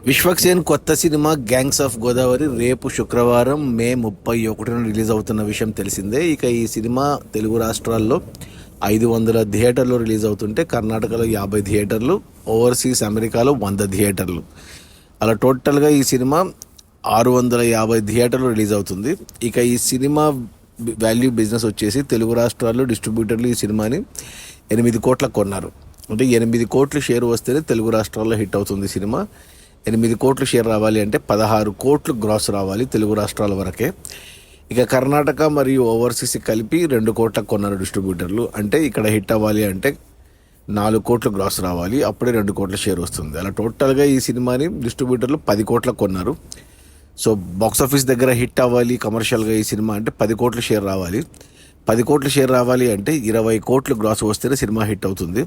విశ్వక్సేన్ కొత్త cinema gangs of Godavari రేపు శుక్రవారం మే 31న రిలీజ్ అవుతున్న విషయం తెలిసిందే. ఇక ఈ సినిమా తెలుగు రాష్ట్రాల్లో 500 థియేటర్లు రిలీజ్ అవుతుంటే కర్ణాటకలో 50 థియేటర్లు, ఓవర్సీస్ అమెరికాలో 100 థియేటర్లు, అలా టోటల్గా ఈ సినిమా 650 థియేటర్లు రిలీజ్ అవుతుంది. ఇక ఈ సినిమా వాల్యూ బిజినెస్ వచ్చేసి తెలుగు రాష్ట్రాల్లో డిస్ట్రిబ్యూటర్లు ఈ సినిమాని 8 కోట్లకు కొన్నారు. అంటే 8 కోట్లు షేర్ వస్తేనే తెలుగు రాష్ట్రాల్లో హిట్ అవుతుంది సినిమా. 8 కోట్లు షేర్ రావాలి అంటే 16 కోట్లు గ్రాస్ రావాలి తెలుగు రాష్ట్రాల వరకే. ఇక కర్ణాటక మరియు ఓవర్సీస్ కలిపి 2 కోట్లకు కొన్నారు డిస్ట్రిబ్యూటర్లు. అంటే ఇక్కడ హిట్ అవ్వాలి అంటే 4 కోట్లు గ్రాస్ రావాలి, అప్పుడే 2 కోట్ల షేర్ వస్తుంది. అలా టోటల్గా ఈ సినిమాని డిస్ట్రిబ్యూటర్లు 10 కోట్లకు కొన్నారు. సో బాక్సాఫీస్ దగ్గర హిట్ అవ్వాలి కమర్షియల్గా ఈ సినిమా అంటే 10 కోట్ల షేర్ రావాలి. 10 కోట్ల షేర్ రావాలి అంటే 20 కోట్లు గ్రాస్ వస్తేనే సినిమా హిట్ అవుతుంది.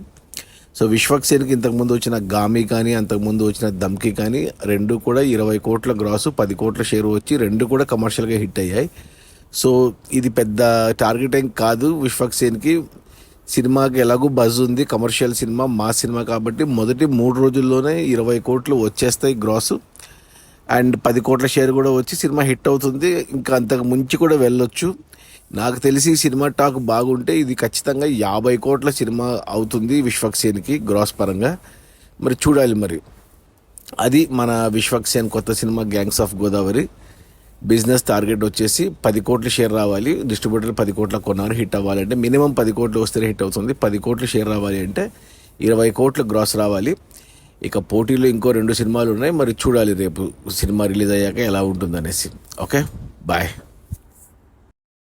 సో విశ్వక్సేన్కి ఇంతకుముందు వచ్చిన గామి కానీ అంతకుముందు వచ్చిన దమ్కి కానీ రెండు కూడా 20 కోట్ల గ్రాసు 10 కోట్ల షేర్ వచ్చి రెండు కూడా కమర్షియల్గా హిట్ అయ్యాయి. సో ఇది పెద్ద టార్గెట్ ఏం కాదు విశ్వక్సేన్కి. సినిమాకి ఎలాగూ బజ్ ఉంది, కమర్షియల్ సినిమా, మాస్ సినిమా కాబట్టి మొదటి 3 రోజుల్లోనే 20 కోట్లు వచ్చేస్తాయి గ్రాసు అండ్ 10 కోట్ల షేర్ కూడా వచ్చి సినిమా హిట్ అవుతుంది. ఇంకా అంతకు ముంచి కూడా వెళ్ళొచ్చు. నాకు తెలిసి సినిమా టాక్ బాగుంటే ఇది ఖచ్చితంగా 50 కోట్ల సినిమా అవుతుంది విశ్వక్సేన్కి గ్రాస్ పరంగా. మరి చూడాలి. మరి అది మన విశ్వక్సేన్ కొత్త cinema gangs of Godavari. Business target వచ్చేసి 10 కోట్ల షేర్ రావాలి, డిస్ట్రిబ్యూటర్ 10 కోట్ల కొన్నారు. హిట్ అవ్వాలంటే మినిమం 10 కోట్లు వస్తేనే హిట్ అవుతుంది. 10 కోట్ల షేర్ రావాలి అంటే 20 కోట్ల గ్రాస్ రావాలి. ఇక పోటీలో ఇంకో 2 సినిమాలు ఉన్నాయి. మరి చూడాలి రేపు సినిమా రిలీజ్ అయ్యాక ఎలా ఉంటుందనేసి. Okay, bye.